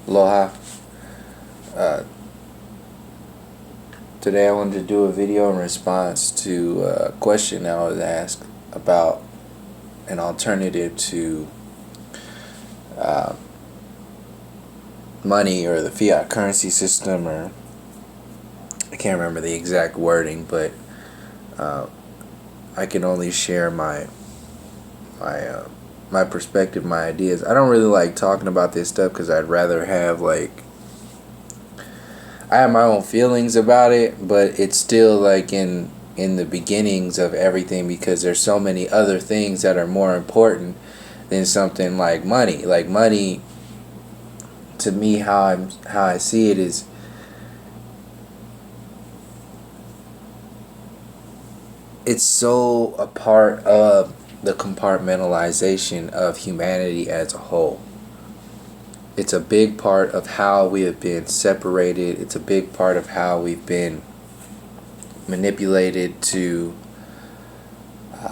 Aloha. Uh, Today I wanted to do a video in response to a question I was asked about an alternative to uh, money or the fiat currency system, or I can't remember the exact wording, but uh, I can only share my perspective, my ideas. I don't really like talking about this stuff because I'd rather have I have my own feelings about it, but it's still like in the beginnings of everything, because there's so many other things that are more important than something like money. Like money, to me, how I see it is, it's so a part of the compartmentalization of humanity as a whole. It's a big part of how we have been separated. It's a big part of how we've been manipulated to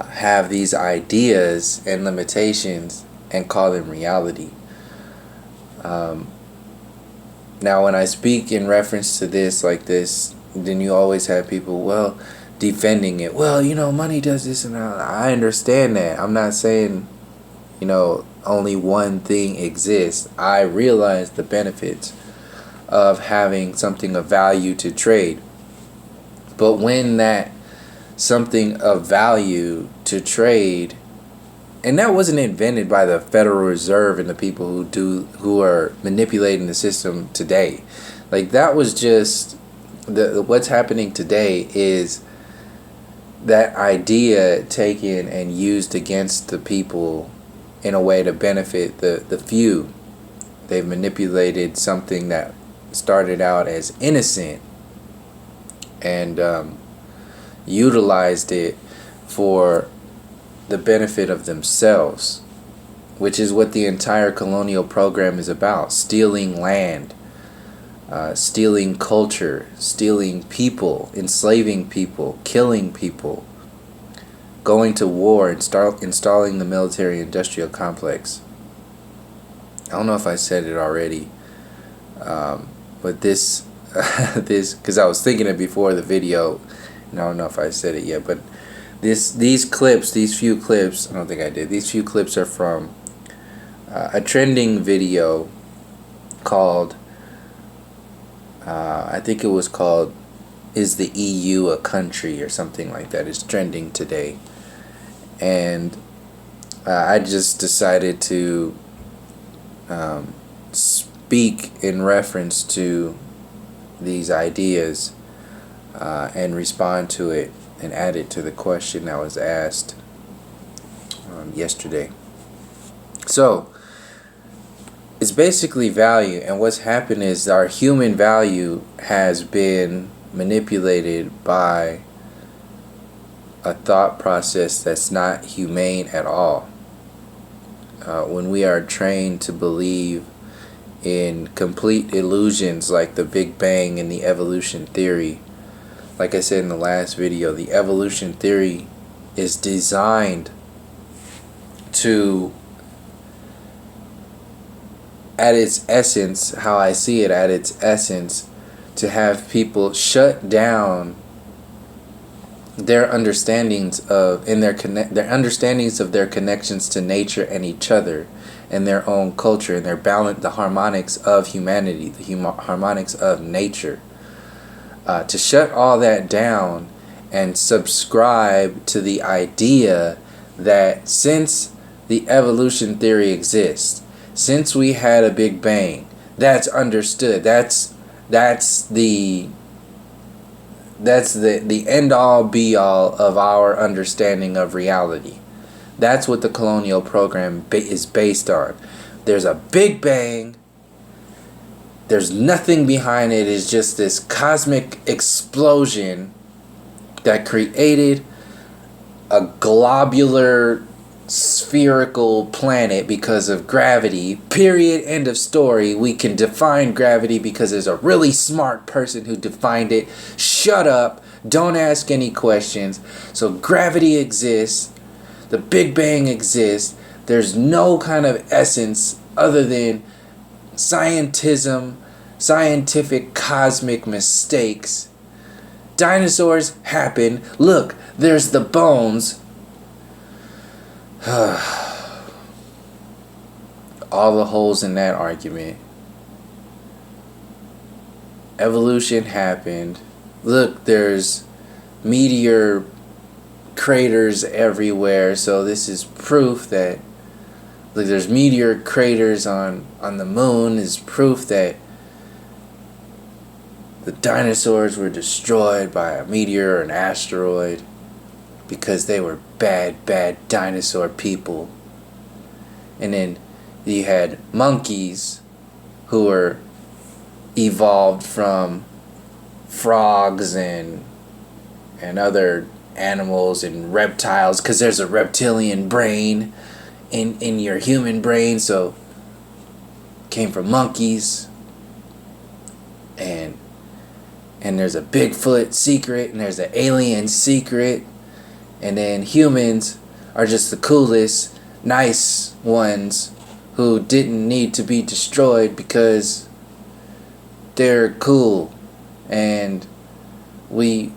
have these ideas and limitations and call them reality. Now, when I speak in reference to this like this, then you always have people, well, defending it. Well, money does this, and I understand that. I'm not saying, only one thing exists. I realize the benefits of having something of value to trade. But when that something of value to trade, and that wasn't invented by the Federal Reserve and the people who are manipulating the system today. Like, that was just what's happening today is that idea taken and used against the people in a way to benefit the few. They've manipulated something that started out as innocent and utilized it for the benefit of themselves, which is what the entire colonial program is about: stealing land, stealing culture, stealing people, enslaving people, killing people, going to war, installing the military-industrial complex. I don't know if I said it already, but this, because I was thinking it before the video, and I don't know if I said it yet, but these few clips, I don't think I did. These few clips are from a trending video called, I think it was called, "Is the EU a Country?" or something like that. It's trending today. And I just decided to speak in reference to these ideas and respond to it and add it to the question that was asked yesterday. So, it's basically value, and what's happened is our human value has been manipulated by a thought process that's not humane at all. When we are trained to believe in complete illusions like the Big Bang and the evolution theory, like I said in the last video, the evolution theory is designed to, at its essence, how I see it, at its essence, to have people shut down their understandings of their understandings of their connections to nature and each other and their own culture and their balance, the harmonics of humanity, the harmonics of nature. To shut all that down and subscribe to the idea that since the evolution theory exists, since we had a Big Bang, that's understood. That's the end all be all of our understanding of reality. That's what the colonial program is based on. There's a Big Bang. There's nothing behind it. It's just this cosmic explosion that created a globular spherical planet because of gravity. Period. End of story. We can define gravity because there's a really smart person who defined it. Shut up. Don't ask any questions. So gravity exists. The Big Bang exists. There's no kind of essence other than scientism, scientific cosmic mistakes. Dinosaurs happen. Look, there's the bones. All the holes in that argument. Evolution happened. Look, there's meteor craters everywhere, so this is proof that, look, there's meteor craters on the moon, is proof that the dinosaurs were destroyed by a meteor or an asteroid because they were bad dinosaur people. And then you had monkeys who were evolved from frogs and other animals and reptiles, because there's a reptilian brain in your human brain, so came from monkeys. And there's a Bigfoot secret, and there's an alien secret, and then humans are just the coolest, nice ones who didn't need to be destroyed because they're cool, and we're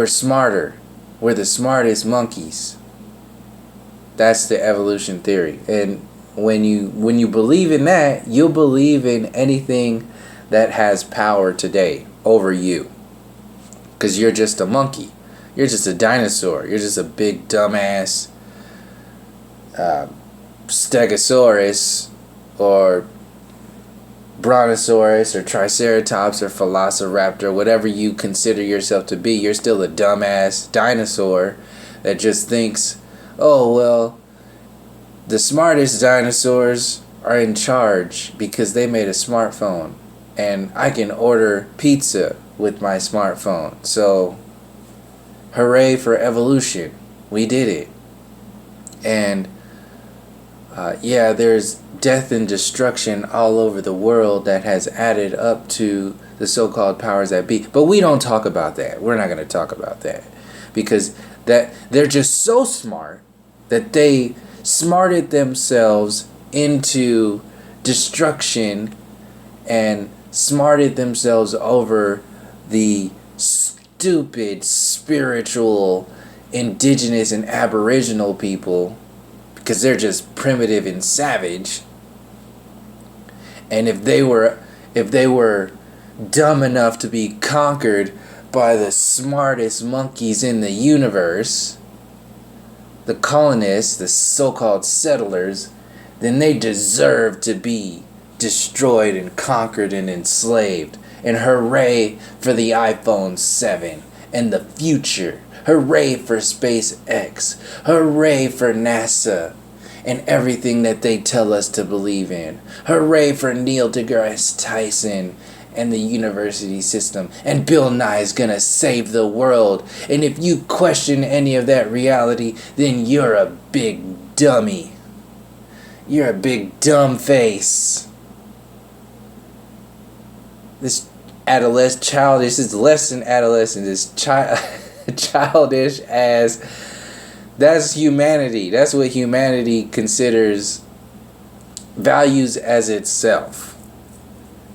smarter. We're the smartest monkeys. That's the evolution theory. And when you believe in that, you'll believe in anything that has power today over you. Because you're just a monkey. You're just a dinosaur. You're just a big dumbass Stegosaurus or Brontosaurus or Triceratops or Velociraptor, whatever you consider yourself to be. You're still a dumbass dinosaur that just thinks, oh, well, the smartest dinosaurs are in charge because they made a smartphone, and I can order pizza with my smartphone. So, hooray for evolution. We did it. And yeah, there's death and destruction all over the world that has added up to the so-called powers that be. But we don't talk about that. We're not going to talk about that. Because that they're just so smart that they smarted themselves into destruction and smarted themselves over the stupid, spiritual, indigenous, and aboriginal people, because they're just primitive and savage. And if they were dumb enough to be conquered by the smartest monkeys in the universe, the colonists, the so-called settlers, then they deserve to be destroyed and conquered and enslaved. And hooray for the iPhone 7 and the future. Hooray for SpaceX. Hooray for NASA and everything that they tell us to believe in. Hooray for Neil deGrasse Tyson and the university system. And Bill Nye is gonna save the world. And if you question any of that reality, then you're a big dummy. You're a big dumb face. This childish is less than adolescent. This childish as, that's humanity. That's what humanity considers, values as itself.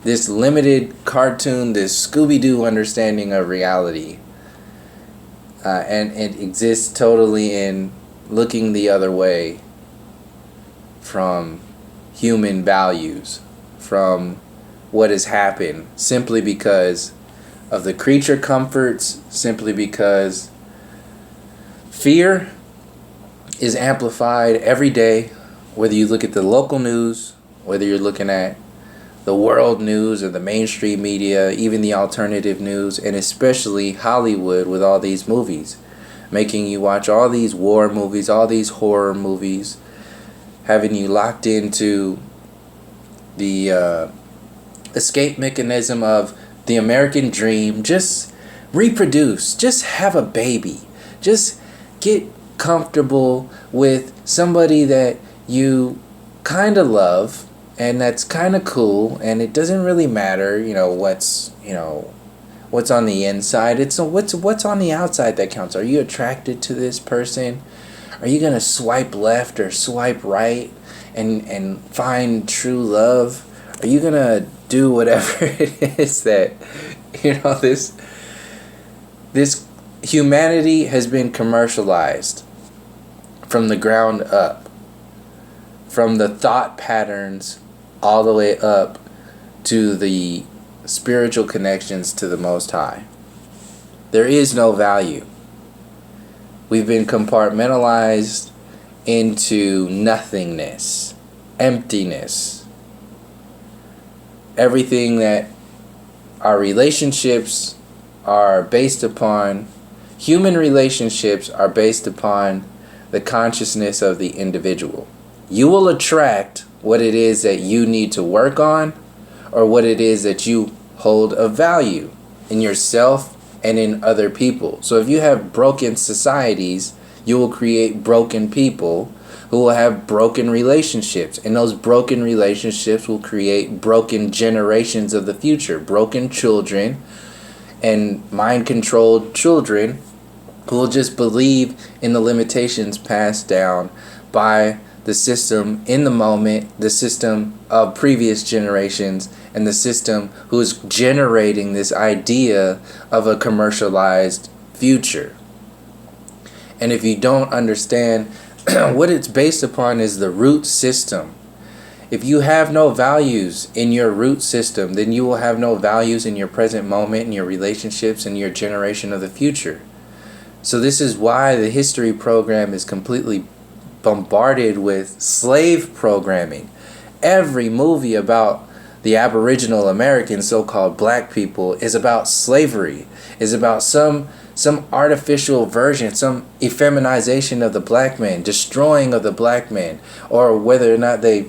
This limited cartoon, this Scooby-Doo understanding of reality. And it exists totally in looking the other way from human values, from what has happened, simply because of the creature comforts, simply because fear is amplified every day, whether you look at the local news, whether you're looking at the world news or the mainstream media, even the alternative news, and especially Hollywood with all these movies, making you watch all these war movies, all these horror movies, having you locked into the escape mechanism of the American dream. Just reproduce, just have a baby, just get comfortable with somebody that you kind of love and that's kind of cool, and it doesn't really matter, what's on the inside. It's what's on the outside that counts. Are you attracted to this person? Are you gonna swipe left or swipe right and find true love? Are you gonna do whatever it is that, this humanity has been commercialized from the ground up, from the thought patterns all the way up to the spiritual connections to the Most High. There is no value. We've been compartmentalized into nothingness, emptiness. Everything that our relationships are based upon, human relationships are based upon the consciousness of the individual. You will attract what it is that you need to work on, or what it is that you hold of value in yourself and in other people. So if you have broken societies, you will create broken people who will have broken relationships. And those broken relationships will create broken generations of the future, broken children and mind-controlled children who will just believe in the limitations passed down by the system in the moment, the system of previous generations, and the system who is generating this idea of a commercialized future. And if you don't understand what it's based upon is the root system. If you have no values in your root system, then you will have no values in your present moment, in your relationships, and your generation of the future. So this is why the history program is completely bombarded with slave programming. Every movie about the Aboriginal American so-called black people is about slavery, is about some artificial version, some effeminization of the black man, destroying of the black man, or whether or not they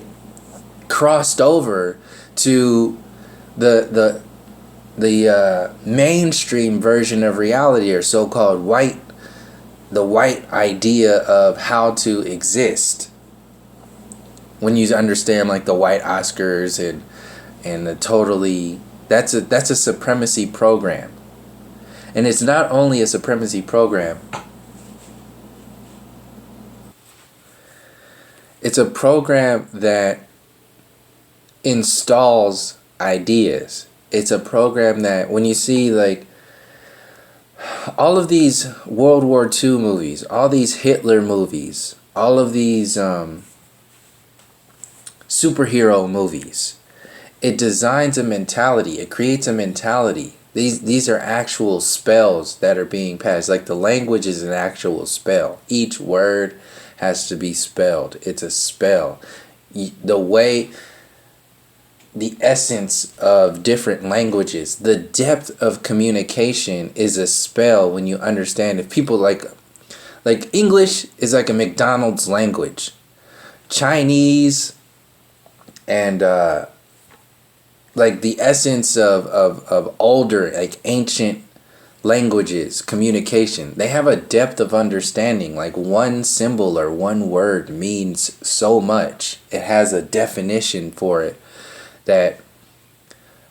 crossed over to the mainstream version of reality, or so-called the white idea of how to exist. When you understand like the white Oscars and the totally, that's a supremacy program. And it's not only a supremacy program, it's a program that installs ideas. It's a program that when you see like all of these World War II movies, all these Hitler movies, all of these superhero movies, it designs a mentality. It creates a mentality. These are actual spells that are being passed. Like the language is an actual spell. Each word has to be spelled. It's a spell. The essence of different languages, the depth of communication is a spell when you understand. If people like English is like a McDonald's language. Chinese and like the essence of older, like ancient languages, communication, they have a depth of understanding. Like one symbol or one word means so much. It has a definition for it that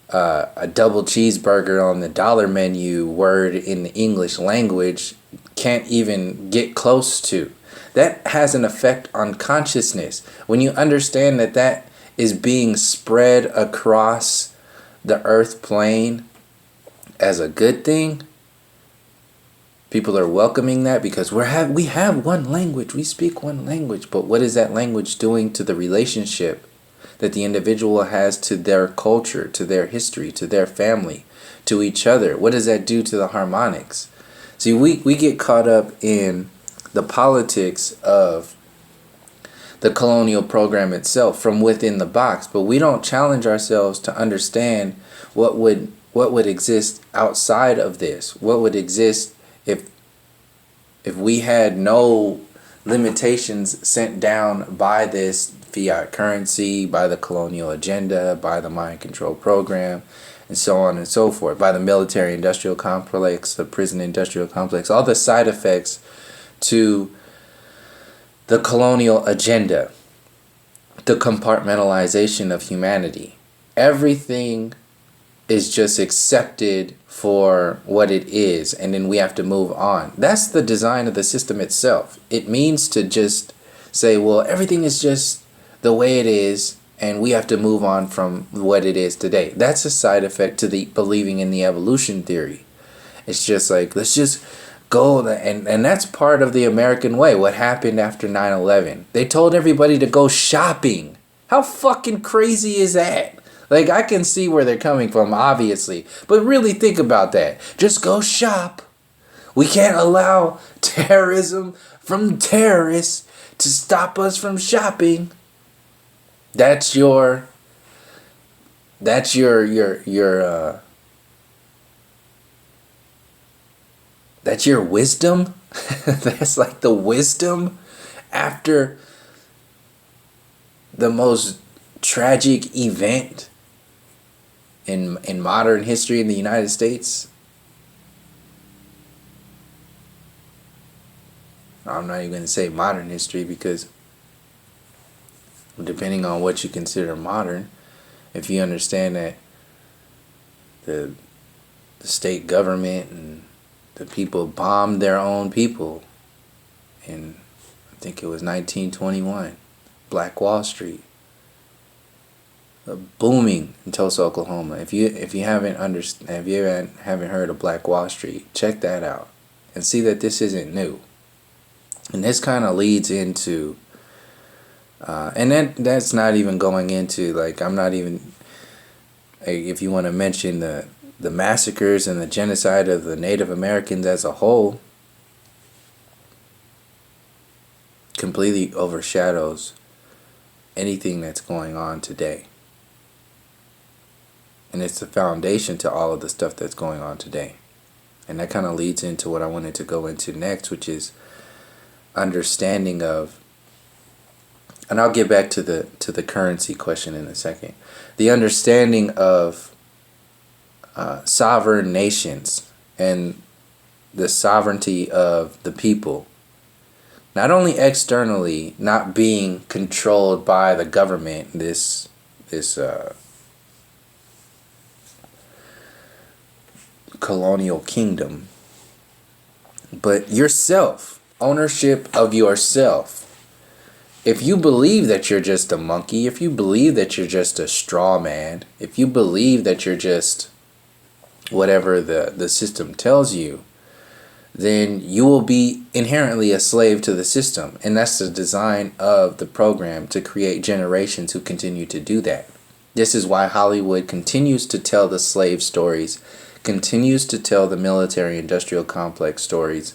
a double cheeseburger on the dollar menu word in the English language can't even get close to. That has an effect on consciousness. When you understand that is being spread across the earth plane as a good thing, people are welcoming that because we have one language, we speak one language, but what is that language doing to the relationship that the individual has to their culture, to their history, to their family, to each other? What does that do to the harmonics? See, we get caught up in the politics of the colonial program itself from within the box, but we don't challenge ourselves to understand what would exist outside of this. What would exist if we had no limitations sent down by this fiat currency, by the colonial agenda, by the mind control program, and so on and so forth, by the military industrial complex, the prison industrial complex, all the side effects to the colonial agenda, the compartmentalization of humanity. Everything is just accepted for what it is, and then we have to move on. That's the design of the system itself. It means to just say, well, everything is just the way it is, and we have to move on from what it is today. That's a side effect to the believing in the evolution theory. It's just like, let's just go, and that's part of the American way. What happened after 9/11? They told everybody to go shopping. How fucking crazy is that? Like, I can see where they're coming from, obviously, but really think about that. Just go shop. We can't allow terrorism from terrorists to stop us from shopping. That's your that's your wisdom. That's like the wisdom after the most tragic event in modern history in the United States. I'm not even going to say modern history, because depending on what you consider modern, if you understand that the state government and the people bombed their own people in, I think it was 1921, Black Wall Street, booming in Tulsa, Oklahoma. If you haven't heard of Black Wall Street, check that out and see that this isn't new. And this kind of leads into, and that's not even going into, like, I'm not even, if you want to mention the massacres and the genocide of the Native Americans as a whole, completely overshadows anything that's going on today. And it's the foundation to all of the stuff that's going on today. And that kind of leads into what I wanted to go into next, which is understanding of, and I'll get back to the currency question in a second, the understanding of sovereign nations and the sovereignty of the people, not only externally, not being controlled by the government, this colonial kingdom, but yourself, ownership of yourself. If you believe that you're just a monkey, if you believe that you're just a straw man, if you believe that you're just whatever the system tells you, then you will be inherently a slave to the system. And that's the design of the program, to create generations who continue to do that. This is why Hollywood continues to tell the slave stories, continues to tell the military-industrial complex stories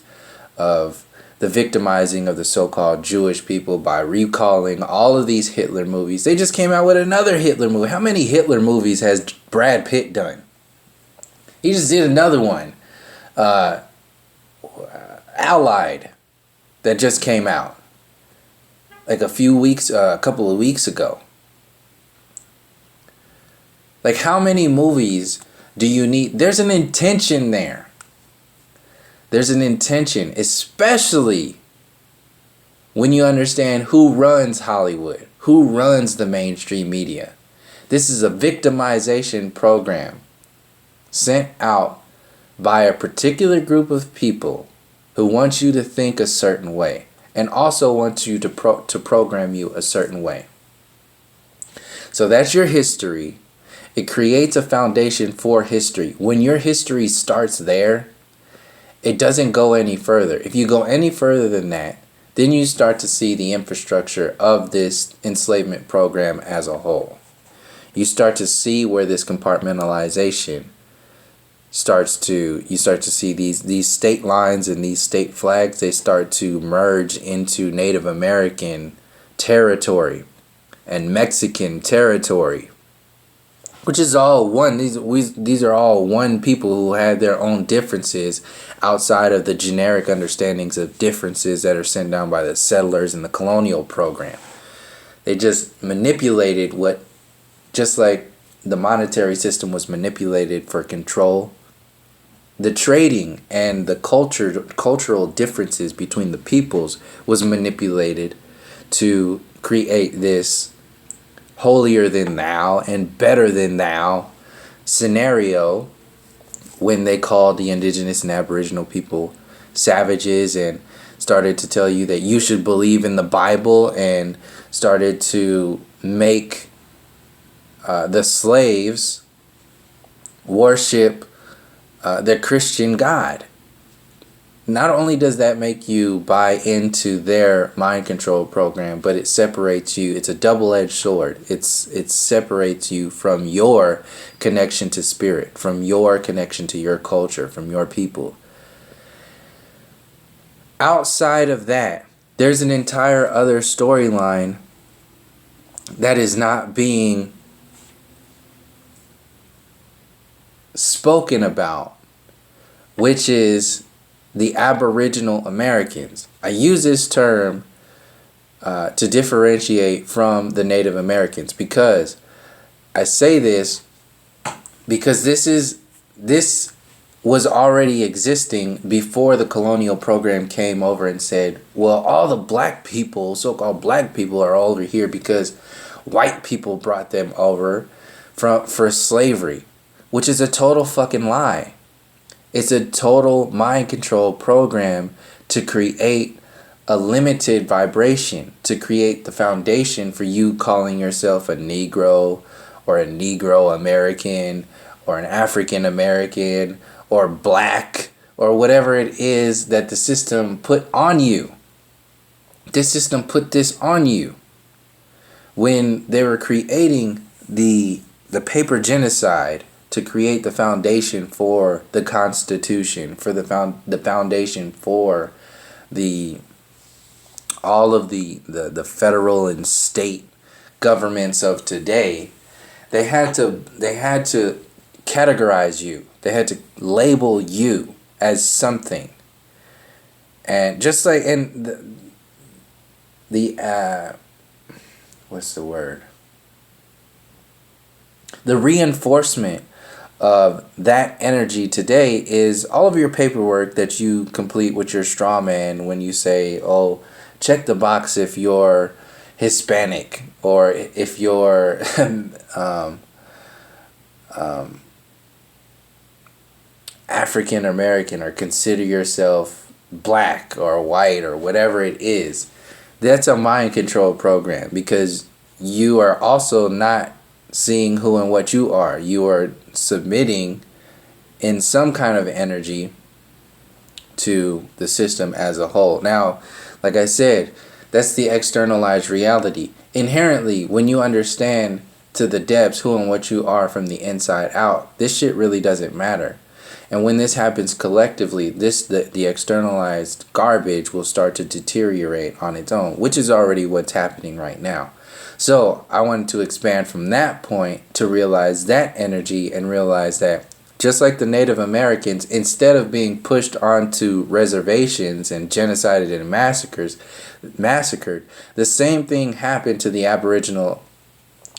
of the victimizing of the so-called Jewish people by recalling all of these Hitler movies. They just came out with another Hitler movie. How many Hitler movies has Brad Pitt done? He just did another one, Allied, that just came out like a couple of weeks ago. Like, how many movies do you need? There's an intention there. There's an intention, especially when you understand who runs Hollywood, who runs the mainstream media. This is a victimization program sent out by a particular group of people who want you to think a certain way and also want you to program you a certain way. So that's your history. It creates a foundation for history. When your history starts there, it doesn't go any further. If you go any further than that, then you start to see the infrastructure of this enslavement program as a whole. You start to see where this compartmentalization you start to see these state lines and these state flags, they start to merge into Native American territory and Mexican territory, which is all one. These are all one people who had their own differences outside of the generic understandings of differences that are sent down by the settlers in the colonial program. They just manipulated just like the monetary system was manipulated for control, the trading and the cultural differences between the peoples was manipulated to create this holier than thou and better than thou scenario when they called the indigenous and aboriginal people savages and started to tell you that you should believe in the Bible and started to make the slaves worship their Christian God. Not only does that make you buy into their mind control program, but it separates you. It's a double-edged sword. It separates you from your connection to spirit, from your connection to your culture, from your people. Outside of that, there's an entire other storyline that is not being spoken about, which is the Aboriginal Americans. I use this term to differentiate from the Native Americans, because I say this because this was already existing before the colonial program came over and said, well, all the black people, so-called black people, are over here because white people brought them over for slavery, which is a total fucking lie. It's a total mind control program to create a limited vibration, to create the foundation for you calling yourself a Negro or a Negro American or an African American or black or whatever it is that the system put on you. This system put this on you when they were creating the paper genocide to create the foundation for the Constitution, for the foundation for all of the federal and state governments of today. They had to categorize you. They had to label you as something. And just like in the what's the word? The reinforcement of that energy today is all of your paperwork that you complete with your straw man when you say, oh, check the box if you're Hispanic or if you're African American, or consider yourself black or white or whatever it is. That's a mind control program, because you are also not seeing who and what you are. You are submitting in some kind of energy to the system as a whole. Now, like I said, that's the externalized reality. Inherently, when you understand to the depths who and what you are from the inside out, this shit really doesn't matter. And when this happens collectively, the externalized garbage will start to deteriorate on its own, which is already what's happening right now. So I wanted to expand from that point to realize that energy and realize that just like the Native Americans, instead of being pushed onto reservations and genocided and massacred, the same thing happened to the Aboriginal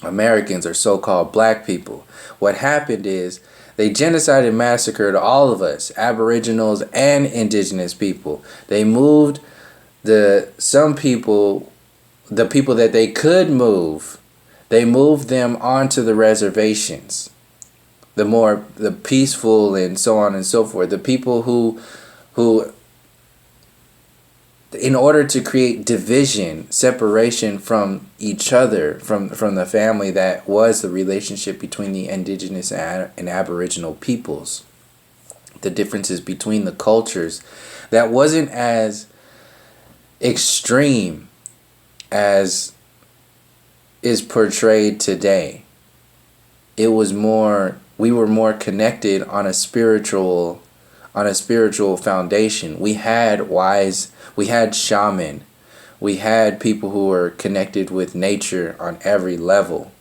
Americans, or so-called black people. What happened is they genocided and massacred all of us, Aboriginals and indigenous people. They moved the people that they could move, they moved them onto the reservations. The peaceful and so on and so forth. The people who in order to create division, separation from each other, from the family that was the relationship between the indigenous and Aboriginal peoples, the differences between the cultures, that wasn't as extreme as is portrayed today. It was more, we were more connected on a spiritual foundation. We had we had shaman, we had people who were connected with nature on every level.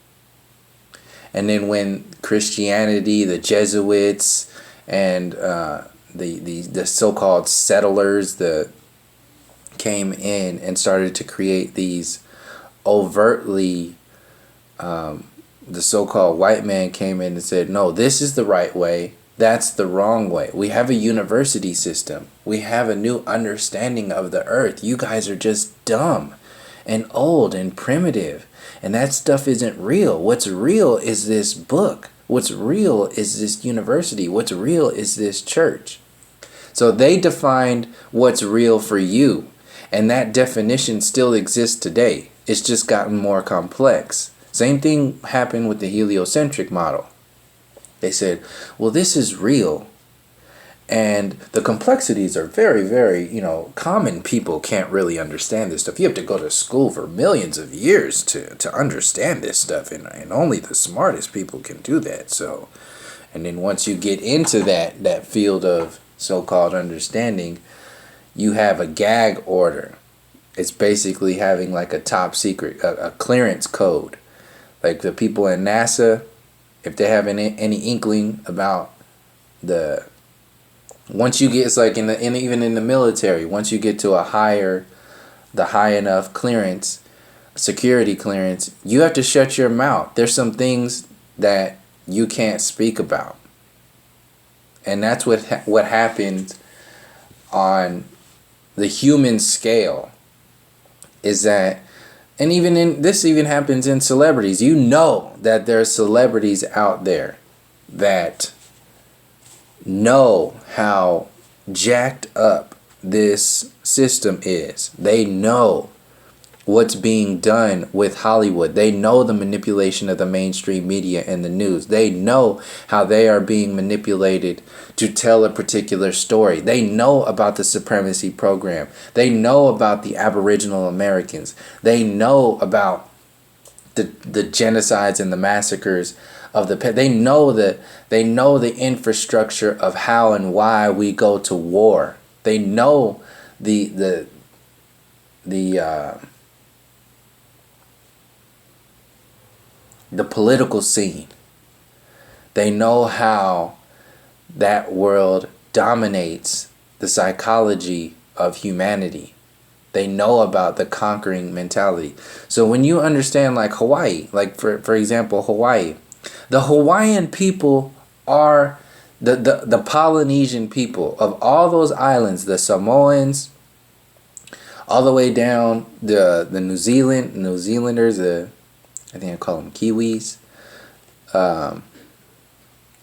And then when Christianity, the Jesuits, and the so-called settlers, came in and started to create these overtly, the so-called white man came in and said, no, this is the right way, that's the wrong way. We have a university system. We have a new understanding of the earth. You guys are just dumb and old and primitive, and that stuff isn't real. What's real is this book. What's real is this university. What's real is this church. So they defined what's real for you. And that definition still exists today. It's just gotten more complex. Same thing happened with the heliocentric model. They said, well, this is real. And the complexities are very, very, common people can't really understand this stuff. You have to go to school for millions of years to understand this stuff. And only the smartest people can do that. So, and then once you get into that field of so-called understanding, you have a gag order. It's basically having like a top secret, a clearance code. Like the people in NASA, if they have any inkling about once you get, it's like even in the military, once you get to the high enough clearance, security clearance, you have to shut your mouth. There's some things that you can't speak about. And that's what happens on the human scale, is that, and this even happens in celebrities. You know that there's celebrities out there that know how jacked up this system is. They know what's being done with Hollywood. They know the manipulation of the mainstream media and the news. They know how they are being manipulated to tell a particular story. They know about the supremacy program. They know about the Aboriginal Americans. They know about the genocides and the massacres of they know the infrastructure of how and why we go to war. They know the political scene. They know how that world dominates the psychology of humanity. They know about the conquering mentality. So when you understand like Hawaii, like for example, Hawaii, the Hawaiian people are the Polynesian people of all those islands, the Samoans, all the way down the New Zealanders, I think I call them Kiwis.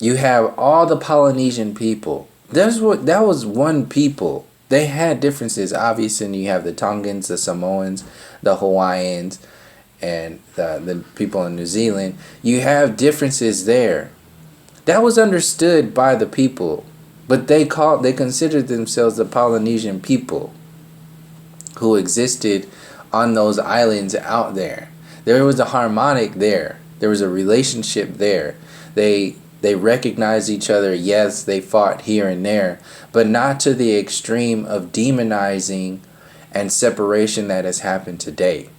You have all the Polynesian people. That was one people. They had differences, obviously. And you have the Tongans, the Samoans, the Hawaiians, and the people in New Zealand. You have differences there. That was understood by the people, but they considered themselves the Polynesian people who existed on those islands out there. There was a harmonic there. There was a relationship there. They recognized each other. Yes, they fought here and there, but not to the extreme of demonizing and separation that has happened today.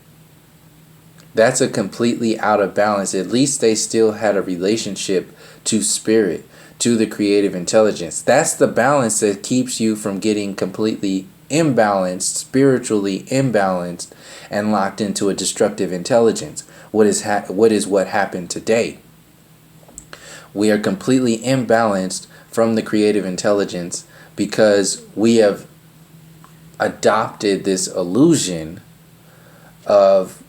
That's a completely out of balance. At least they still had a relationship to spirit, to the creative intelligence. That's the balance that keeps you from getting completely imbalanced, spiritually imbalanced, and locked into a destructive intelligence. What is what happened today? We are completely imbalanced from the creative intelligence because we have adopted this illusion of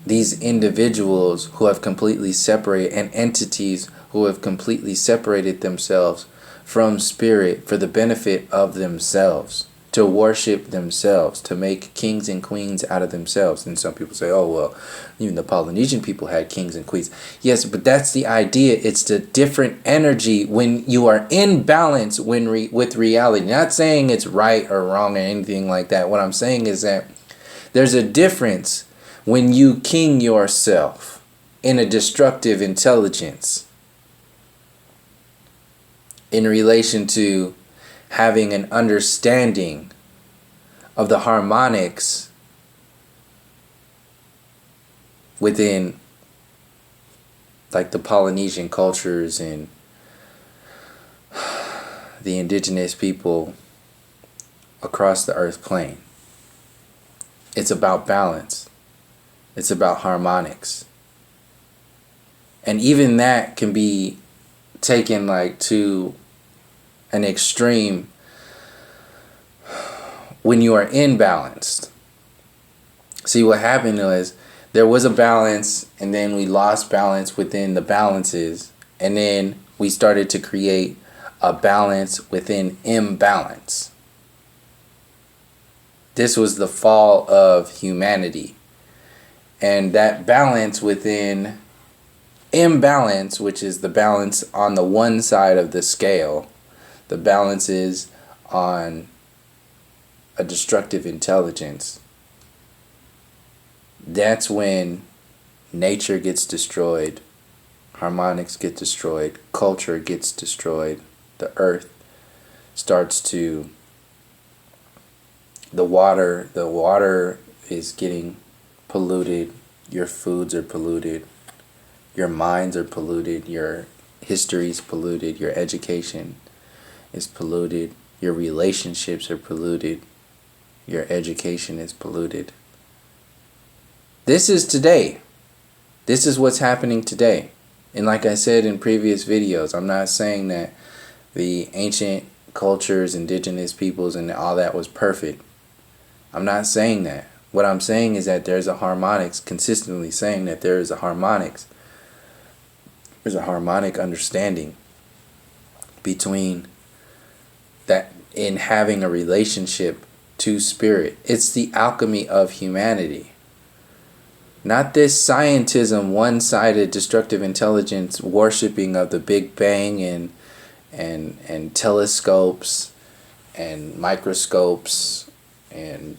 these individuals who have completely separated, and entities who have completely separated themselves from spirit for the benefit of themselves, to worship themselves, to make kings and queens out of themselves. And some people say, oh, well, even the Polynesian people had kings and queens. Yes, but that's the idea. It's the different energy when you are in balance with reality. Not saying it's right or wrong or anything like that. What I'm saying is that there's a difference when you king yourself in a destructive intelligence in relation to having an understanding of the harmonics within like the Polynesian cultures and the indigenous people across the earth plane. It's about balance. It's about harmonics. And even that can be taken like to an extreme when you are imbalanced. See, what happened was there was a balance, and then we lost balance within the balances, and then we started to create a balance within imbalance. This was the fall of humanity. And that balance within imbalance, which is the balance on the one side of the scale, the balance is on a destructive intelligence. That's when nature gets destroyed, harmonics get destroyed, culture gets destroyed, the earth starts to, the water is getting polluted, your foods are polluted, your minds are polluted, your history is polluted, your education is polluted, your relationships are polluted, your education is polluted. This is today. This is what's happening today. And like I said in previous videos, I'm not saying that the ancient cultures, indigenous peoples, and all that was perfect. I'm not saying that. What I'm saying is that there's a harmonics, consistently saying that there is a harmonics. There's a harmonic understanding between that in having a relationship to spirit. It's the alchemy of humanity. Not this scientism, one-sided destructive intelligence worshipping of the Big Bang and telescopes and microscopes and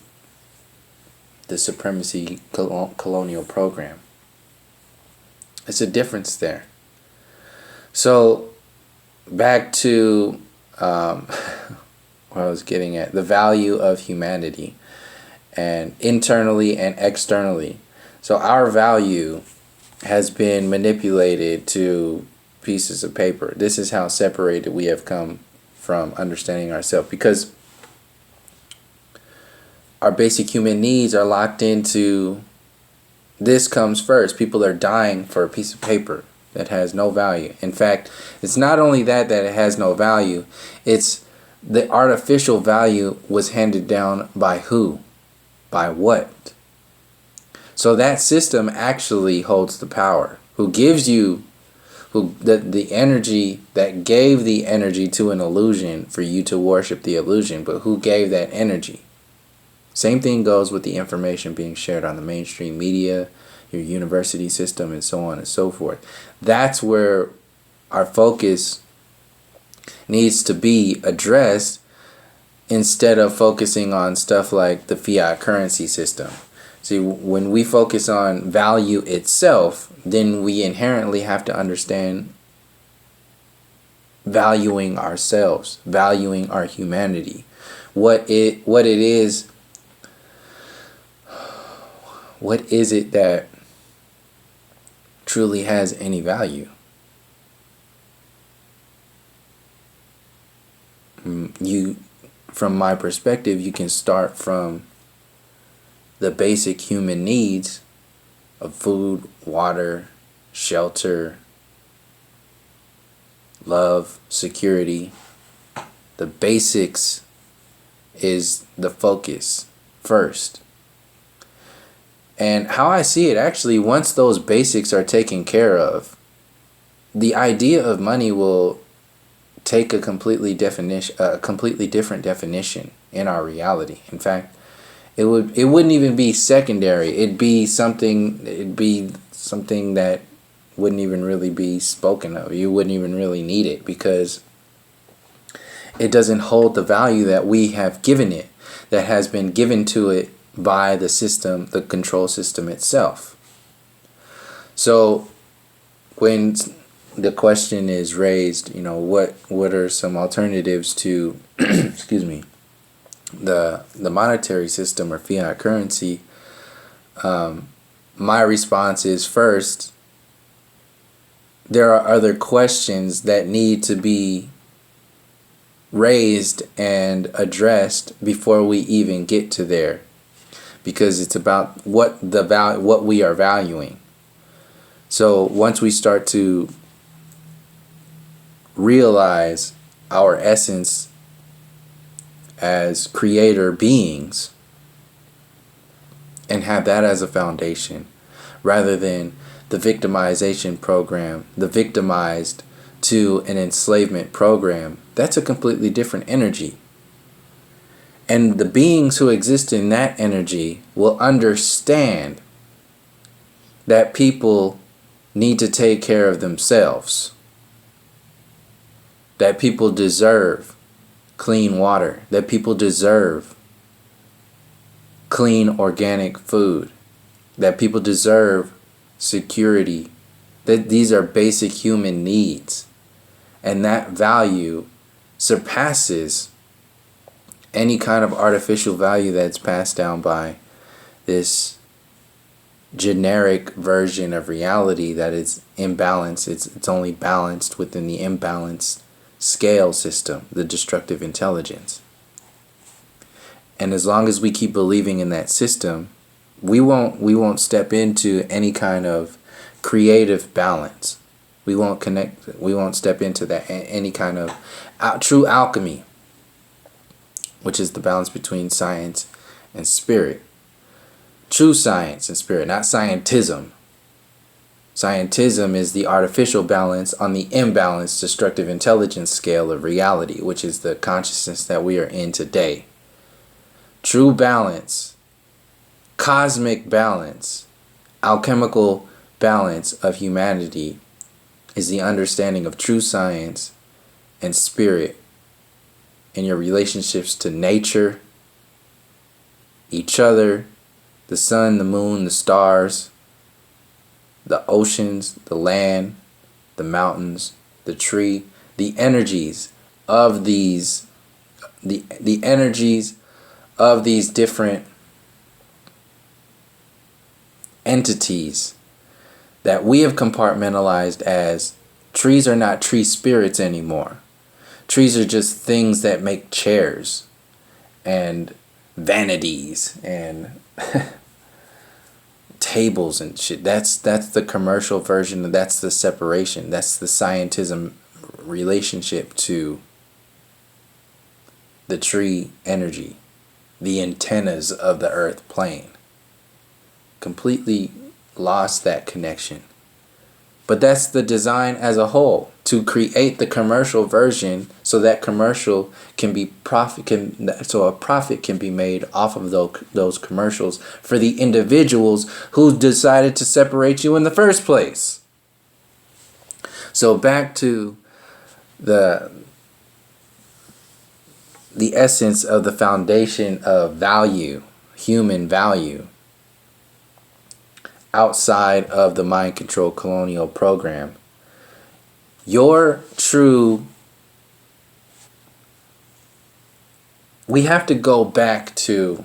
the supremacy colonial program. It's a difference there. So back to where I was getting at, the value of humanity, and internally and externally. So our value has been manipulated to pieces of paper. This is how separated we have come from understanding ourselves, because our basic human needs are locked into this comes first. People are dying for a piece of paper that has no value. In fact, it's not only that it has no value, it's the artificial value was handed down by who? By what? So that system actually holds the power. Who gives you the energy that gave the energy to an illusion for you to worship the illusion, but who gave that energy? Same thing goes with the information being shared on the mainstream media, your university system, and so on and so forth. That's where our focus needs to be addressed, instead of focusing on stuff like the fiat currency system. See, when we focus on value itself, then we inherently have to understand valuing ourselves, valuing our humanity. What is it that truly has any value? From my perspective, you can start from the basic human needs of food, water, shelter, love, security. The basics is the focus first. And how I see it, actually, once those basics are taken care of, the idea of money will take a completely different definition in our reality. In fact, it wouldn't even be secondary. It'd be something that wouldn't even really be spoken of. You wouldn't even really need it, because it doesn't hold the value that we have given it, that has been given to it by the system, the control system itself. So when the question is raised, what are some alternatives to excuse me, the monetary system or fiat currency, my response is, first, there are other questions that need to be raised and addressed before we even get to there, because it's about what we are valuing. So once we start to realize our essence as creator beings and have that as a foundation, rather than the victimization program, the victimized to an enslavement program, that's a completely different energy. And the beings who exist in that energy will understand that people need to take care of themselves, that people deserve clean water, that people deserve clean organic food, that people deserve security, that these are basic human needs, and that value surpasses any kind of artificial value that's passed down by this generic version of reality that is imbalanced. It's only balanced within the imbalanced scale system, the destructive intelligence. And as long as we keep believing in that system, we won't step into any kind of creative balance. We won't step into that any kind of true alchemy, which is the balance between science and spirit. True science and spirit, not scientism. Scientism is the artificial balance on the imbalanced destructive intelligence scale of reality, which is the consciousness that we are in today. True balance, cosmic balance, alchemical balance of humanity is the understanding of true science and spirit in your relationships to nature, each other, the sun, the moon, the stars, the oceans, the land, the mountains, the tree, the energies of these the energies of these different entities that we have compartmentalized as trees are not tree spirits anymore. Trees are just things that make chairs and vanities and tables and shit. That's the commercial version. That's the separation. That's the scientism relationship to the tree energy, the antennas of the earth plane. Completely lost that connection. But that's the design as a whole, to create the commercial version so that commercial can be so a profit can be made off of those commercials for the individuals who decided to separate you in the first place. So back to the essence of the foundation of value, human value, outside of the mind control colonial program. We have to go back to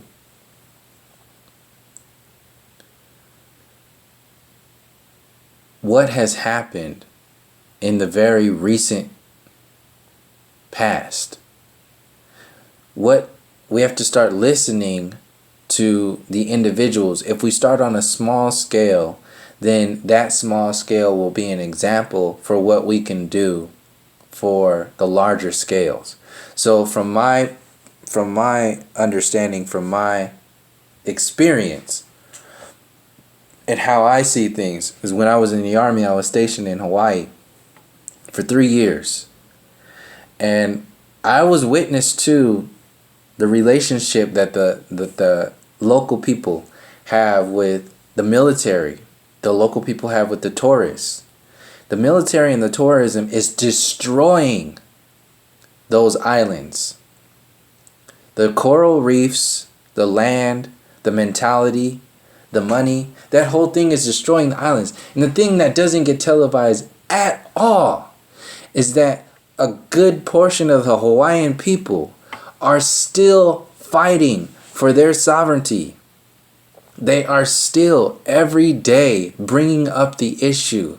what has happened in the very recent past. We have to start listening to the individuals. If we start on a small scale, then that small scale will be an example for what we can do for the larger scales. So from my understanding, from my experience, and how I see things, is when I was in the Army, I was stationed in Hawaii for 3 years. And I was witness to the relationship that the local people have with the military, the local people have with the tourists. The military and the tourism is destroying those islands. The coral reefs, the land, the mentality, the money, that whole thing is destroying the islands. And the thing that doesn't get televised at all is that a good portion of the Hawaiian people are still fighting for their sovereignty. They are still every day bringing up the issue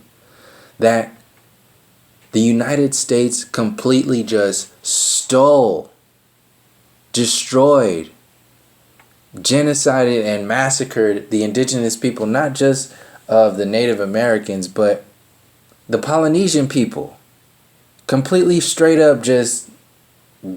that the United States completely just stole, destroyed, genocided, and massacred the indigenous people, not just of the Native Americans, but the Polynesian people. Completely straight up just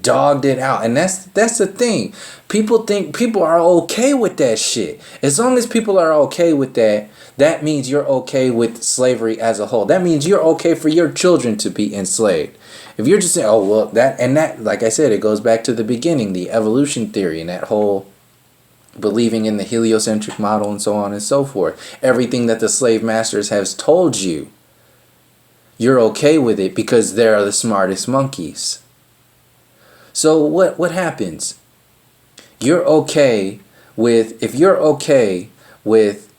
dogged it out. And that's the thing. People think people are okay with that shit. As long as people are okay with that, that means you're okay with slavery as a whole. That means you're okay for your children to be enslaved. If you're just saying, oh well, that, like I said, it goes back to the beginning, the evolution theory, and that whole believing in the heliocentric model and so on and so forth. Everything that the slave masters has told you, you're okay with it because they're the smartest monkeys. So what happens? You're okay with, if you're okay with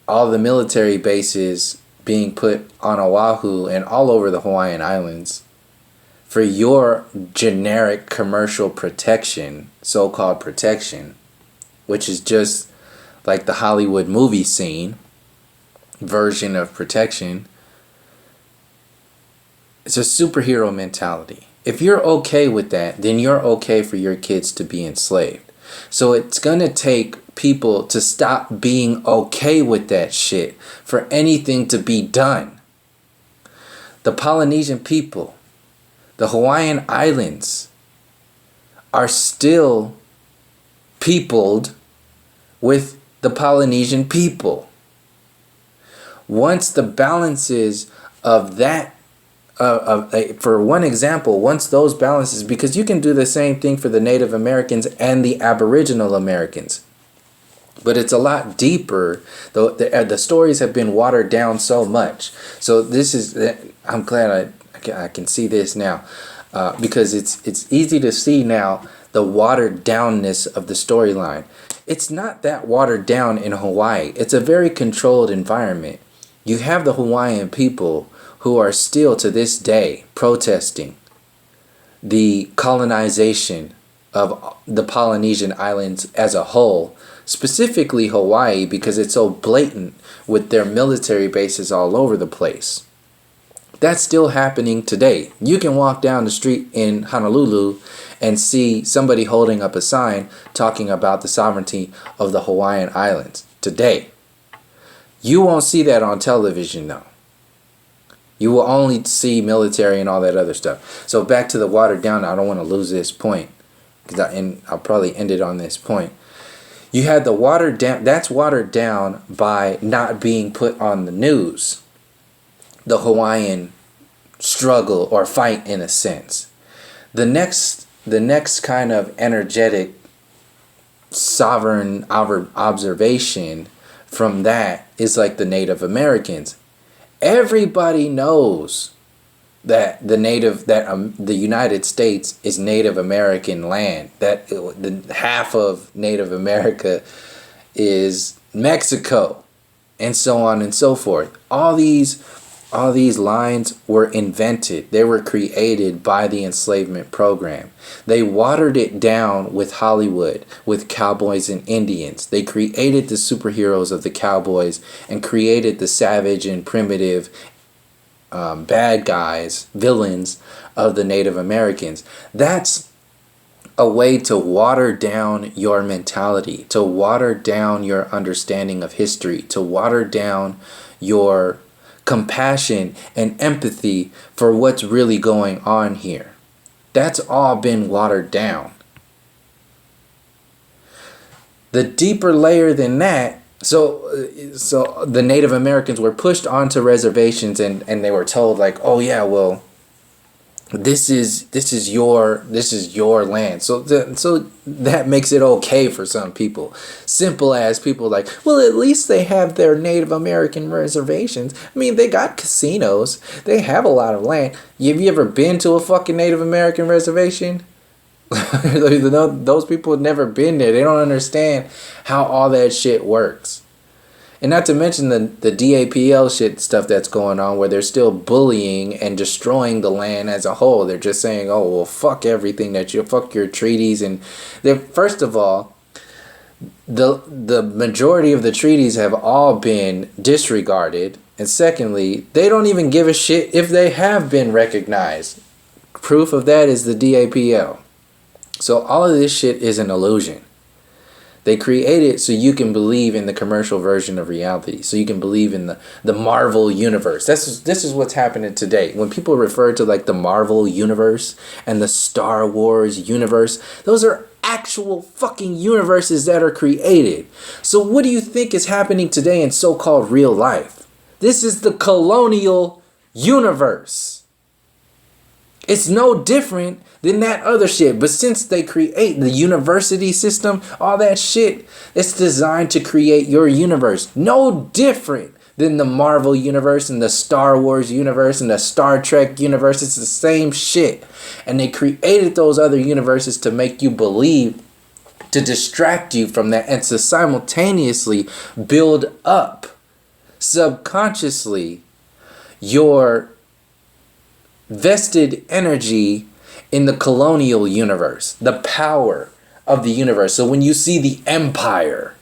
all the military bases being put on Oahu and all over the Hawaiian Islands for your generic commercial protection, so-called protection, which is just like the Hollywood movie scene version of protection. It's a superhero mentality. If you're okay with that, then you're okay for your kids to be enslaved. So it's going to take people to stop being okay with that shit for anything to be done. The Polynesian people, the Hawaiian Islands, are still peopled with the Polynesian people. Once the balances of that, for one example, once those balances, because you can do the same thing for the Native Americans and the Aboriginal Americans, but it's a lot deeper. The stories have been watered down so much. So this is, I'm glad I can see this now, because it's easy to see now the watered downness of the storyline. It's not that watered down in Hawaii. It's a very controlled environment. You have the Hawaiian people who are still to this day protesting the colonization of the Polynesian islands as a whole, specifically Hawaii, because it's so blatant with their military bases all over the place. That's still happening today. You can walk down the street in Honolulu and see somebody holding up a sign talking about the sovereignty of the Hawaiian Islands today. You won't see that on television, though. You will only see military and all that other stuff. So back to the watered down. I don't want to lose this point, and I'll probably end it on this point. You had the watered down. That's watered down by not being put on the news. The Hawaiian struggle or fight, in a sense. The next kind of energetic sovereign observation from that is like the Native Americans. Everybody knows that the United States is Native American land. That the half of Native America is Mexico, and so on and so forth. All these lines were invented. They were created by the enslavement program. They watered it down with Hollywood, with cowboys and Indians. They created the superheroes of the cowboys and created the savage and primitive bad guys, villains of the Native Americans. That's a way to water down your mentality, to water down your understanding of history, to water down your compassion and empathy for what's really going on here. That's all been watered down. The deeper layer than that, so the Native Americans were pushed onto reservations and they were told like, oh yeah, well, this is your land. So that makes it okay for some people. Simple as people like, well, at least they have their Native American reservations. I mean, they got casinos. They have a lot of land. Have you ever been to a fucking Native American reservation? Those people have never been there. They don't understand how all that shit works. And not to mention the DAPL shit stuff that's going on, where they're still bullying and destroying the land as a whole. They're just saying, oh, well, fuck everything fuck your treaties. And first of all, the majority of the treaties have all been disregarded. And secondly, they don't even give a shit if they have been recognized. Proof of that is the DAPL. So all of this shit is an illusion. They create it so you can believe in the commercial version of reality. So you can believe in the Marvel universe. This is what's happening today. When people refer to like the Marvel universe and the Star Wars universe, those are actual fucking universes that are created. So what do you think is happening today in so-called real life? This is the colonial universe. It's no different than that other shit. But since they create the university system, all that shit, it's designed to create your universe. No different than the Marvel universe and the Star Wars universe and the Star Trek universe. It's the same shit. And they created those other universes to make you believe, to distract you from that, and to simultaneously build up subconsciously your vested energy in the colonial universe, the power of the universe. So when you see the Empire,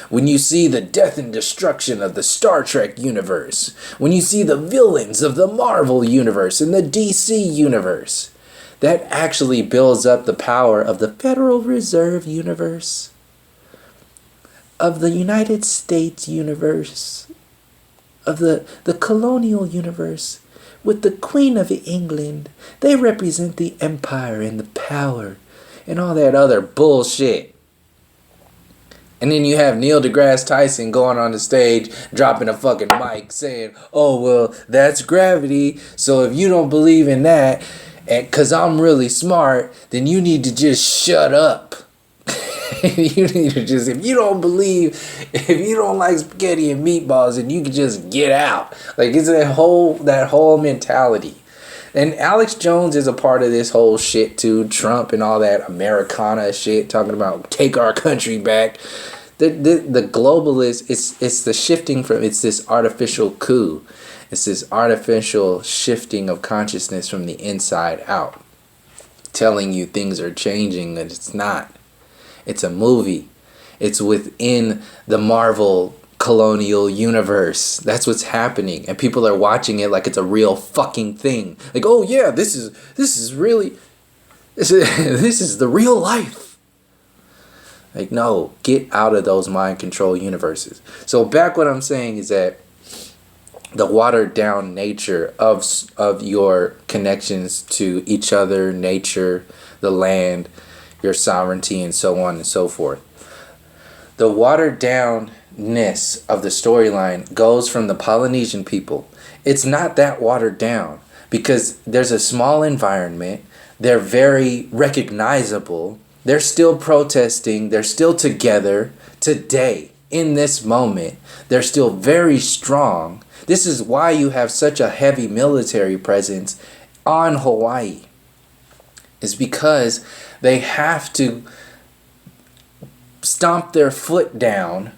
when you see the death and destruction of the Star Trek universe, when you see the villains of the Marvel universe and the DC universe, that actually builds up the power of the Federal Reserve universe, of the United States universe, of the colonial universe, with the Queen of England. They represent the empire and the power and all that other bullshit. And then you have Neil deGrasse Tyson going on the stage, dropping a fucking mic, saying, oh, well, that's gravity. So if you don't believe in that, because I'm really smart, then you need to just shut up. You need to just, if you don't like spaghetti and meatballs, then you can just get out. Like, it's that whole mentality. And Alex Jones is a part of this whole shit too. Trump and all that Americana shit, talking about take our country back. The globalists, it's the shifting from, it's this artificial coup. It's this artificial shifting of consciousness from the inside out, telling you things are changing, and it's not. It's a movie. It's within the Marvel colonial universe. That's what's happening, and people are watching it like it's a real fucking thing. Like, oh yeah, this is the real life. Like, no, get out of those mind control universes. So back, what I'm saying is that the watered down nature of your connections to each other, nature, the land, your sovereignty, and so on and so forth. The watered downness of the storyline goes from the Polynesian people. It's not that watered down because there's a small environment. They're very recognizable. They're still protesting. They're still together today in this moment. They're still very strong. This is why you have such a heavy military presence on Hawaii. It's because they have to stomp their foot down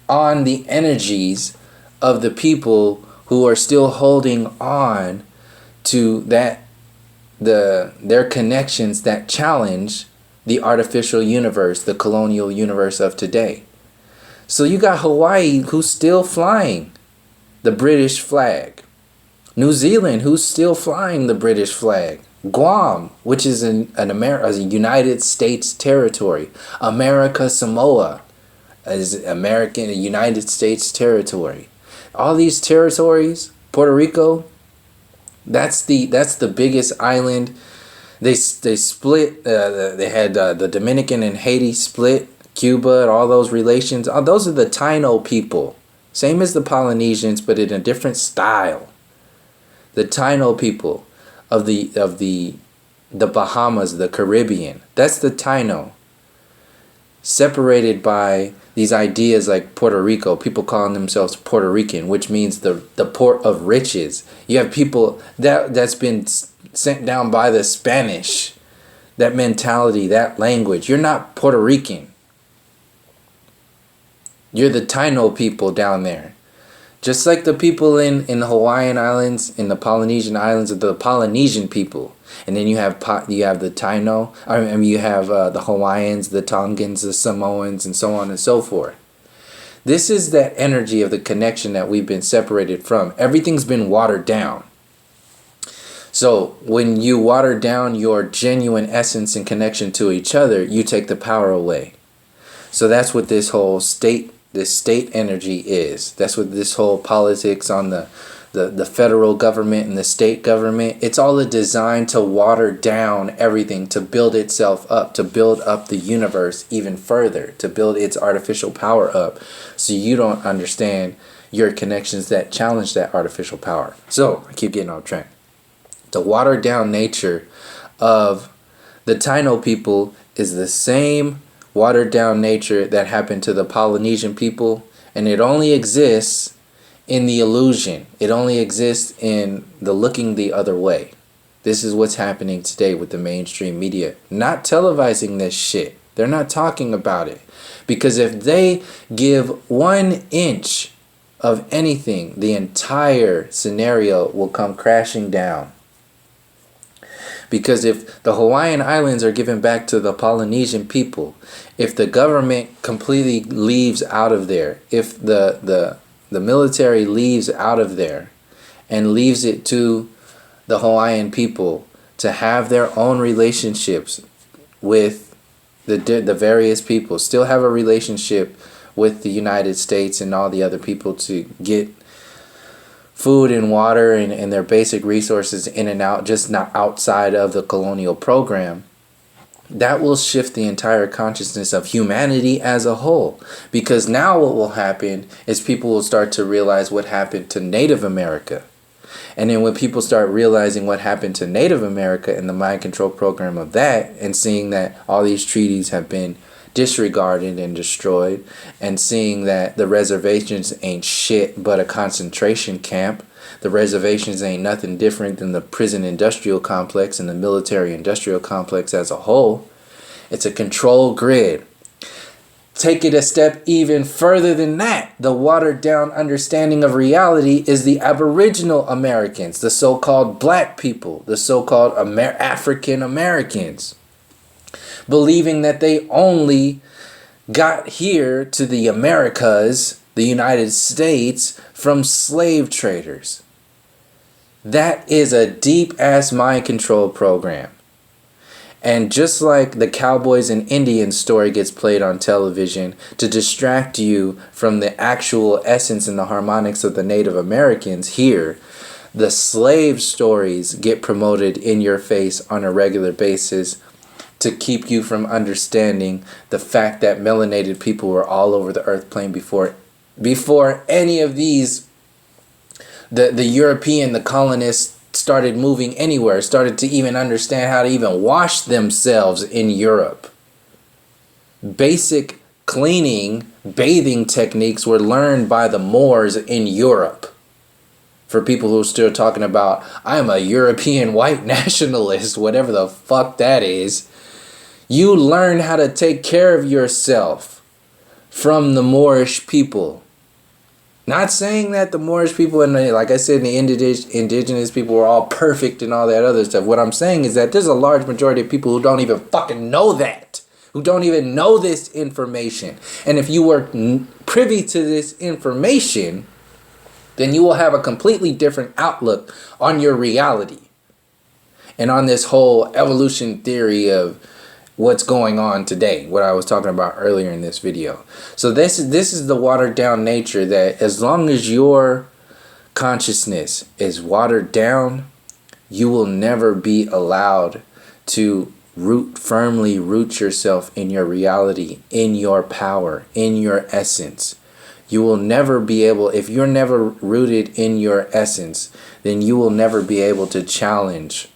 on the energies of the people who are still holding on to their connections that challenge the artificial universe, the colonial universe of today. So you got Hawaii, who's still flying the British flag. New Zealand, who's still flying the British flag. Guam, which is a United States territory. America Samoa is a United States territory. All these territories, Puerto Rico, that's the biggest island. They split. They had the Dominican and Haiti split. Cuba and all those relations. Those are the Taino people, same as the Polynesians, but in a different style. The Taino people of the Bahamas, the Caribbean. That's the Taino. Separated by these ideas like Puerto Rico, people calling themselves Puerto Rican, which means the port of riches. You have people that's been sent down by the Spanish. That mentality, that language. You're not Puerto Rican. You're the Taino people down there. Just like the people in the Hawaiian Islands, in the Polynesian Islands, are the Polynesian people. And then you have the Taino, you have the Hawaiians, the Tongans, the Samoans, and so on and so forth. This is that energy of the connection that we've been separated from. Everything's been watered down. So when you water down your genuine essence and connection to each other, you take the power away. So that's what this whole state energy is. That's what this whole politics on the federal government and the state government, it's all a design to water down everything, to build itself up, to build up the universe even further, to build its artificial power up, so you don't understand your connections that challenge that artificial power. So I keep getting off track. The watered down nature of the Taino people is the same watered down nature that happened to the Polynesian people, and it only exists in the illusion. It only exists in the looking the other way. This is what's happening today with the mainstream media. Not televising this shit. They're not talking about it. Because if they give 1 inch of anything, the entire scenario will come crashing down. Because if the Hawaiian Islands are given back to the Polynesian people, if the government completely leaves out of there, if the military leaves out of there and leaves it to the Hawaiian people to have their own relationships with the various people, still have a relationship with the United States and all the other people to get food and water and their basic resources in and out, just not outside of the colonial program, that will shift the entire consciousness of humanity as a whole. Because now what will happen is people will start to realize what happened to Native America. And then when people start realizing what happened to Native America and the mind control program of that, and seeing that all these treaties have been disregarded and destroyed, and seeing that the reservations ain't shit but a concentration camp, the reservations ain't nothing different than the prison industrial complex and the military industrial complex as a whole. It's a control grid. Take it a step even further than that. The watered down understanding of reality is the Aboriginal Americans, the so-called black people, the so-called African Americans, believing that they only got here to the Americas, the United States, from slave traders. That is a deep-ass mind control program. And just like the Cowboys and Indians story gets played on television to distract you from the actual essence and the harmonics of the Native Americans here, the slave stories get promoted in your face on a regular basis to keep you from understanding the fact that melanated people were all over the earth plane before any of these, the European, the colonists, started moving anywhere, started to even understand how to even wash themselves in Europe. Basic cleaning, bathing techniques were learned by the Moors in Europe. For people who are still talking about, I'm a European white nationalist, whatever the fuck that is, you learn how to take care of yourself from the Moorish people. Not saying that the Moorish people and like I said, the indigenous people were all perfect and all that other stuff. What I'm saying is that there's a large majority of people who don't even fucking know that. Who don't even know this information. And if you were privy to this information, then you will have a completely different outlook on your reality. And on this whole evolution theory of what's going on today, what I was talking about earlier in this video. So this is the watered down nature, that as long as your consciousness is watered down, you will never be allowed to firmly root yourself in your reality, in your power, in your essence. You will never be able, if you're never rooted in your essence, then you will never be able to challenge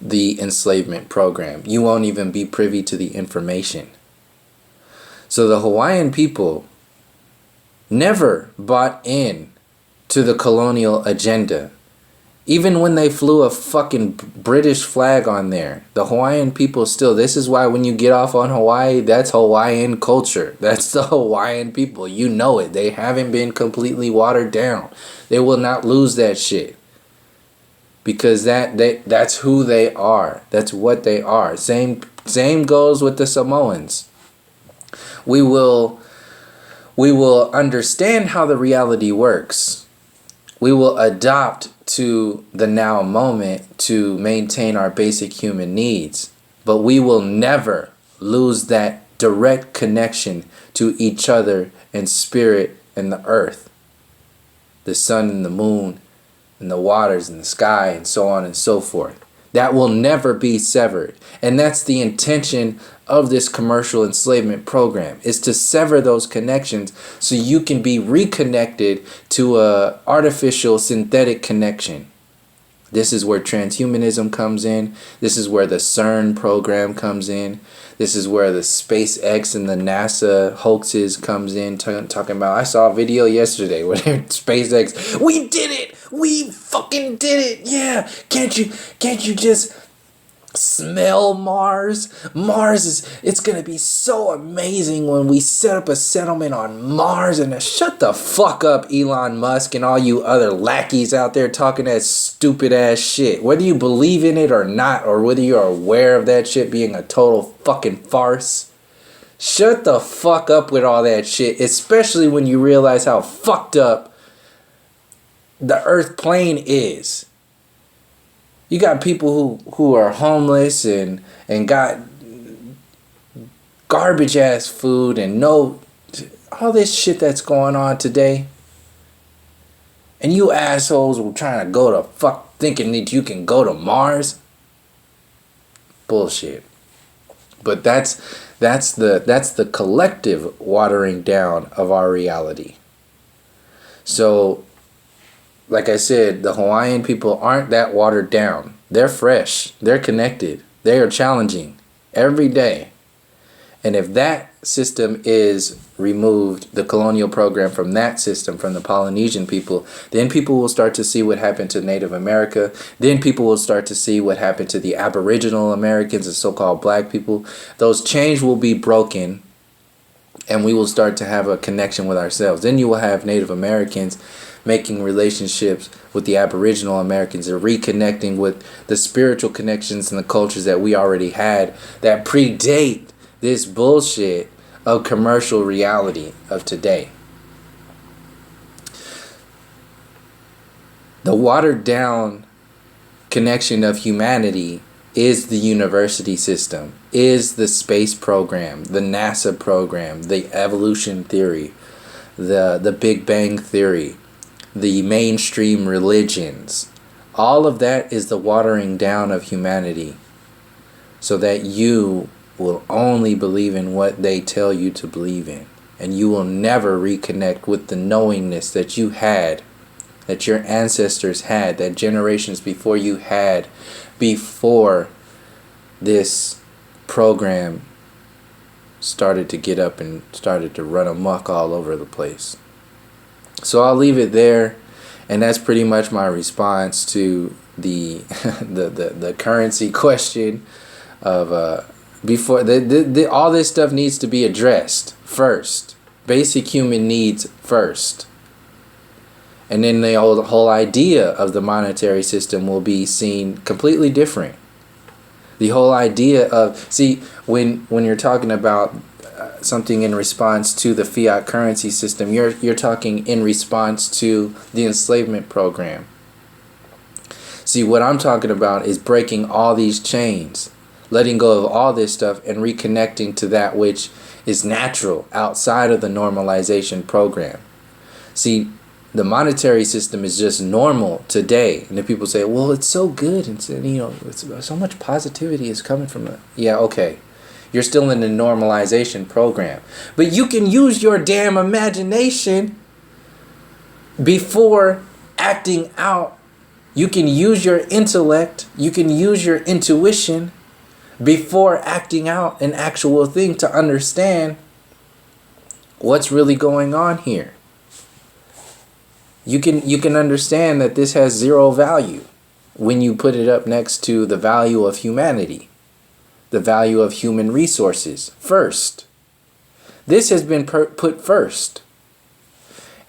the enslavement program. You won't even be privy to the information. So the Hawaiian people never bought in to the colonial agenda. Even when they flew a fucking British flag on there, the Hawaiian people still, this is why when you get off on Hawaii, that's Hawaiian culture. That's the Hawaiian people. You know it. They haven't been completely watered down. They will not lose that shit. Because that's who they are. That's what they are. Same goes with the Samoans. We will understand how the reality works. We will adopt to the now moment to maintain our basic human needs. But we will never lose that direct connection to each other and spirit and the earth, the sun and the moon, and the waters and the sky and so on and so forth. That will never be severed. And that's the intention of this commercial enslavement program, is to sever those connections so you can be reconnected to a artificial synthetic connection. This is where transhumanism comes in. This is where the CERN program comes in. This is where the SpaceX and the NASA hoaxes comes in. Talking about, I saw a video yesterday where SpaceX, we did it! We fucking did it! Yeah! Can't you just smell Mars? It's gonna be so amazing when we set up a settlement on Mars. And shut the fuck up, Elon Musk, and all you other lackeys out there talking that stupid ass shit. Whether you believe in it or not, or whether you're aware of that shit being a total fucking farce, shut the fuck up with all that shit, especially when you realize how fucked up the Earth plane is. You got people who are homeless and got garbage ass food and no, all this shit that's going on today. And you assholes were trying to go to fuck, thinking that you can go to Mars. Bullshit. But that's the collective watering down of our reality. So, like I said, the Hawaiian people aren't that watered down. They're fresh. They're connected. They are challenging every day. And if that system is removed, the colonial program from that system, from the Polynesian people, then people will start to see what happened to Native America. Then people will start to see what happened to the Aboriginal Americans and so-called black people. Those chains will be broken, and we will start to have a connection with ourselves. Then you will have Native Americans making relationships with the Aboriginal Americans and reconnecting with the spiritual connections and the cultures that we already had that predate this bullshit of commercial reality of today. The watered down connection of humanity is the university system, is the space program, the NASA program, the evolution theory, the Big Bang theory, the mainstream religions. All of that is the watering down of humanity so that you will only believe in what they tell you to believe in. And you will never reconnect with the knowingness that you had, that your ancestors had, that generations before you had, before this program started to get up and started to run amok all over the place. So I'll leave it there, and that's pretty much my response to the the currency question of before all this stuff needs to be addressed first. Basic human needs first. And then the whole idea of the monetary system will be seen completely different. The whole idea of, see, when you're talking about something in response to the fiat currency system, you're talking in response to the enslavement program. See, what I'm talking about is breaking all these chains, letting go of all this stuff and reconnecting to that which is natural outside of the normalization program. See, the monetary system is just normal today, and if people say, well, it's so good, and it's so much positivity is coming from it. Yeah, okay. You're still in the normalization program. But you can use your damn imagination before acting out. You can use your intellect. You can use your intuition before acting out an actual thing to understand what's really going on here. You can understand that this has zero value when you put it up next to the value of humanity. The value of human resources first. This has been put first.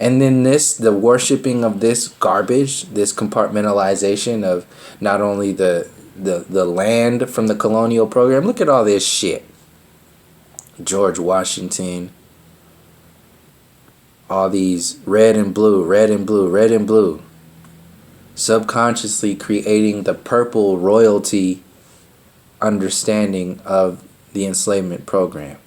And then the worshipping of this garbage, this compartmentalization of not only the land from the colonial program. Look at all this shit. George Washington. All these red and blue, red and blue, red and blue. Subconsciously creating the purple royalty understanding of the enslavement program.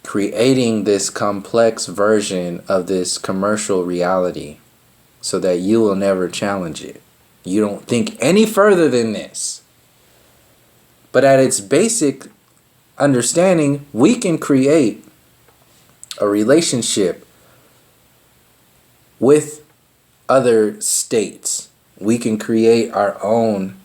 Creating this complex version of this commercial reality so that you will never challenge it. You don't think any further than this. But at its basic understanding, we can create a relationship with other states. We can create our own.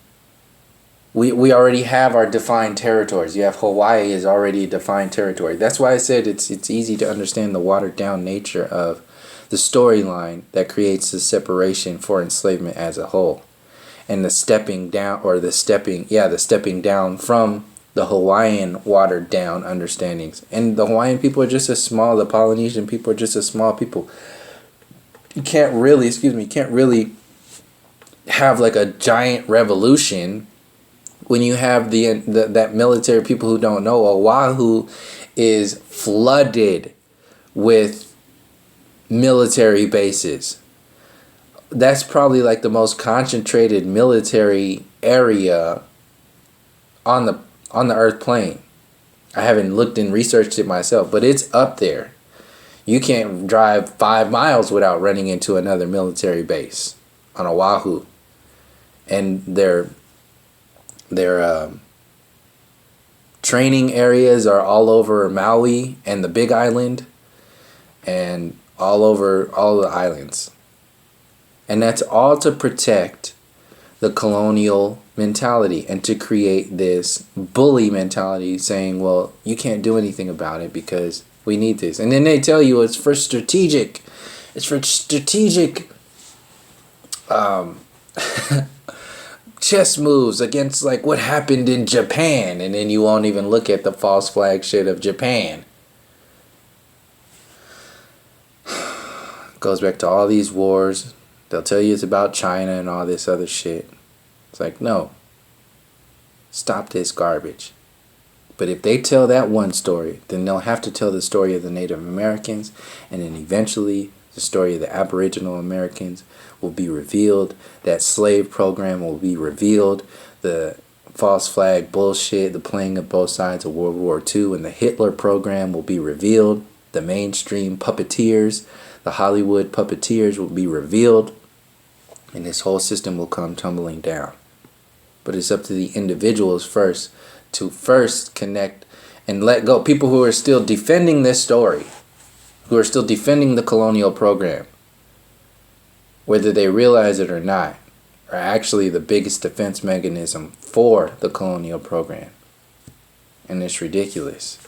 We already have our defined territories. You have Hawaii is already a defined territory. That's why I said it's easy to understand the watered down nature of the storyline that creates the separation for enslavement as a whole, and the stepping down from the Hawaiian watered down understandings. And the Hawaiian people are just as small. The Polynesian people are just as small people. You can't really have like a giant revolution when you have that military. People who don't know, Oahu is flooded with military bases. That's probably like the most concentrated military area on the earth plane. I haven't looked and researched it myself, but it's up there. You can't drive 5 miles without running into another military base on Oahu. And their training areas are all over Maui and the Big Island, and all over all the islands. And that's all to protect the colonial mentality and to create this bully mentality, saying, well, you can't do anything about it because we need this. And then they tell you it's for strategic chess moves against like what happened in Japan. And then you won't even look at the false flag shit of Japan. Goes back to all these wars. They'll tell you it's about China and all this other shit. It's like, no. Stop this garbage. But if they tell that one story, then they'll have to tell the story of the Native Americans, and then eventually the story of the Aboriginal Americans will be revealed. That slave program will be revealed. The false flag bullshit, the playing of both sides of World War II, and the Hitler program will be revealed. The mainstream puppeteers, the Hollywood puppeteers will be revealed, and this whole system will come tumbling down. But it's up to the individuals first to connect and let go. People who are still defending this story, who are still defending the colonial program, whether they realize it or not, are actually the biggest defense mechanism for the colonial program. And it's ridiculous.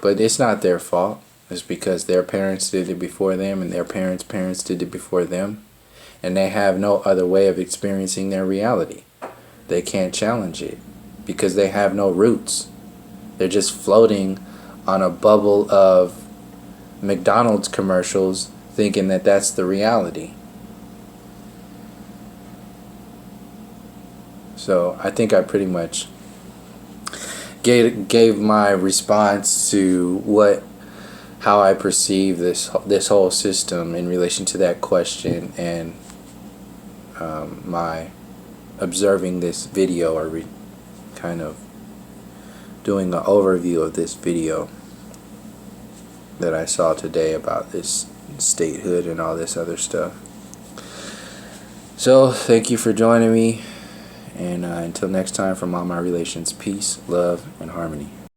But it's not their fault. It's because their parents did it before them, and their parents' parents did it before them. And they have no other way of experiencing their reality. They can't challenge it because they have no roots. They're just floating on a bubble of McDonald's commercials, thinking that that's the reality. So I think I pretty much gave my response to how I perceive this whole system in relation to that question, and my observing this video, or kind of doing an overview of this video that I saw today about this statehood and all this other stuff. So thank you for joining me, and until next time, from All My Relations, peace, love, and harmony.